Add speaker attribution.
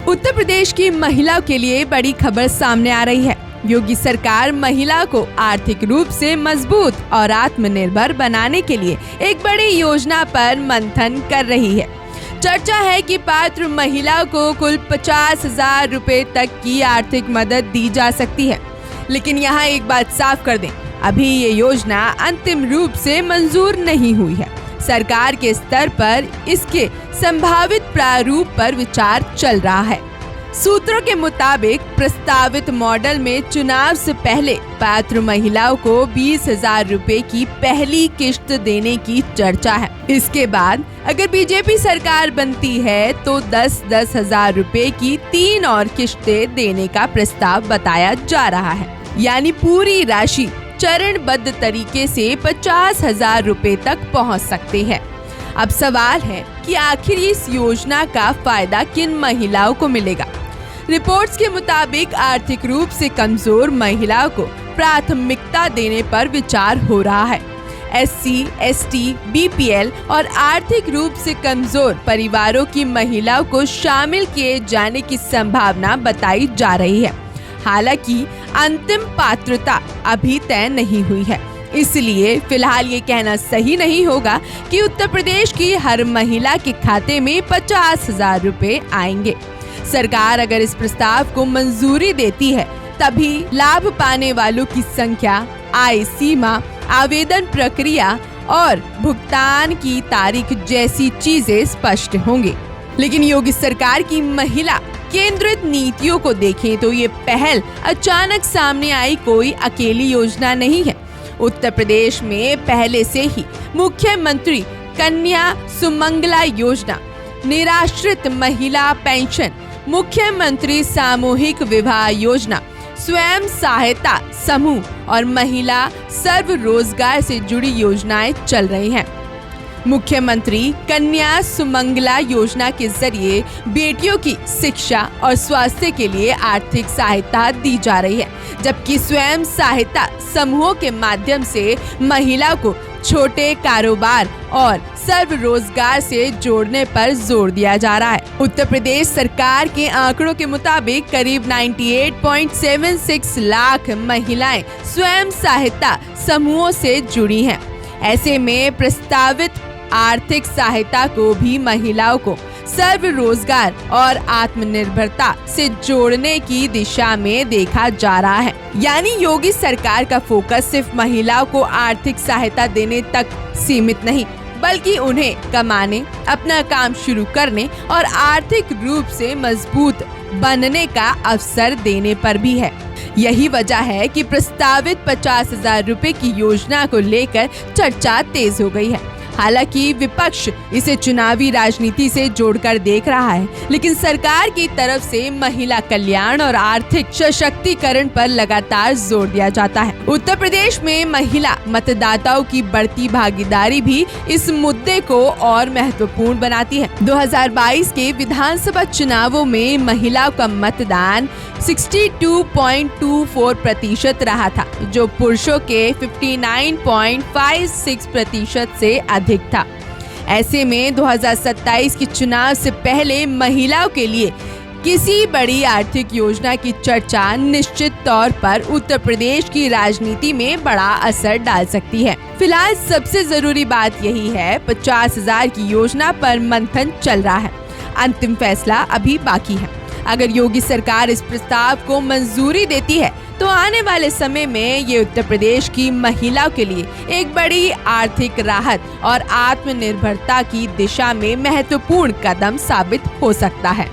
Speaker 1: उत्तर प्रदेश की महिलाओं के लिए बड़ी खबर सामने आ रही है। योगी सरकार महिला को आर्थिक रूप से मजबूत और आत्मनिर्भर बनाने के लिए एक बड़ी योजना पर मंथन कर रही है। चर्चा है कि पात्र महिलाओं को कुल 50,000 रुपए तक की आर्थिक मदद दी जा सकती है। लेकिन यहाँ एक बात साफ कर दें, अभी ये योजना अंतिम रूप से मंजूर नहीं हुई है। सरकार के स्तर पर इसके संभावित प्रारूप पर विचार चल रहा है। सूत्रों के मुताबिक प्रस्तावित मॉडल में चुनाव से पहले पात्र महिलाओं को 20,000 रुपए की पहली किश्त देने की चर्चा है। इसके बाद अगर बीजेपी सरकार बनती है तो 10,000 रुपए की 3 और किश्तें देने का प्रस्ताव बताया जा रहा है। यानी पूरी राशि चरणबद्ध तरीके से 50,000 रुपए तक पहुंच सकते हैं। अब सवाल है कि आखिर इस योजना का फायदा किन महिलाओं को मिलेगा। रिपोर्ट्स के मुताबिक आर्थिक रूप से कमजोर महिलाओं को प्राथमिकता देने पर विचार हो रहा है। एससी, एसटी, बीपीएल और आर्थिक रूप से कमजोर परिवारों की महिलाओं को शामिल किए जाने की संभावना बताई जा रही है। हालांकि अंतिम पात्रता अभी तय नहीं हुई है, इसलिए फिलहाल ये कहना सही नहीं होगा कि उत्तर प्रदेश की हर महिला के खाते में 50,000 रुपए आएंगे। सरकार अगर इस प्रस्ताव को मंजूरी देती है तभी लाभ पाने वालों की संख्या, आय सीमा, आवेदन प्रक्रिया और भुगतान की तारीख जैसी चीजें स्पष्ट होंगी। लेकिन योगी सरकार की महिला केंद्रित नीतियों को देखें तो ये पहल अचानक सामने आई कोई अकेली योजना नहीं है। उत्तर प्रदेश में पहले से ही मुख्यमंत्री कन्या सुमंगला योजना, निराश्रित महिला पेंशन, मुख्यमंत्री सामूहिक विवाह योजना, स्वयं सहायता समूह और महिला स्वरोजगार से जुड़ी योजनाएं चल रही हैं। मुख्यमंत्री कन्या सुमंगला योजना के जरिए बेटियों की शिक्षा और स्वास्थ्य के लिए आर्थिक सहायता दी जा रही है, जबकि स्वयं सहायता समूहों के माध्यम से महिला को छोटे कारोबार और स्वरोजगार से जोड़ने पर जोर दिया जा रहा है। उत्तर प्रदेश सरकार के आंकड़ों के मुताबिक करीब 98.76 लाख महिलाएं स्वयं सहायता समूहों से जुड़ी हैं। ऐसे में प्रस्तावित आर्थिक सहायता को भी महिलाओं को स्वरोजगार और आत्मनिर्भरता से जोड़ने की दिशा में देखा जा रहा है। यानी योगी सरकार का फोकस सिर्फ महिलाओं को आर्थिक सहायता देने तक सीमित नहीं, बल्कि उन्हें कमाने, अपना काम शुरू करने और आर्थिक रूप से मजबूत बनने का अवसर देने पर भी है। यही वजह है कि प्रस्तावित 50,000 रुपए की योजना को लेकर चर्चा तेज हो गई है। हालांकि विपक्ष इसे चुनावी राजनीति से जोड़कर देख रहा है, लेकिन सरकार की तरफ से महिला कल्याण और आर्थिक सशक्तिकरण पर लगातार जोर दिया जाता है। उत्तर प्रदेश में महिला मतदाताओं की बढ़ती भागीदारी भी इस मुद्दे को और महत्वपूर्ण बनाती है। 2022 के विधानसभा चुनावों में महिलाओं का मतदान 62.24% रहा था, जो पुरुषों के 59.56% से अधिक था। ऐसे में 2027 के चुनाव से पहले महिलाओं के लिए किसी बड़ी आर्थिक योजना की चर्चा निश्चित तौर पर उत्तर प्रदेश की राजनीति में बड़ा असर डाल सकती है। फिलहाल सबसे जरूरी बात यही है, 50,000 की योजना पर मंथन चल रहा है। अंतिम फैसला अभी बाकी है। अगर योगी सरकार इस प्रस्ताव को मंजूरी देती है तो आने वाले समय में ये उत्तर प्रदेश की महिलाओं के लिए एक बड़ी आर्थिक राहत और आत्मनिर्भरता की दिशा में महत्वपूर्ण कदम साबित हो सकता है।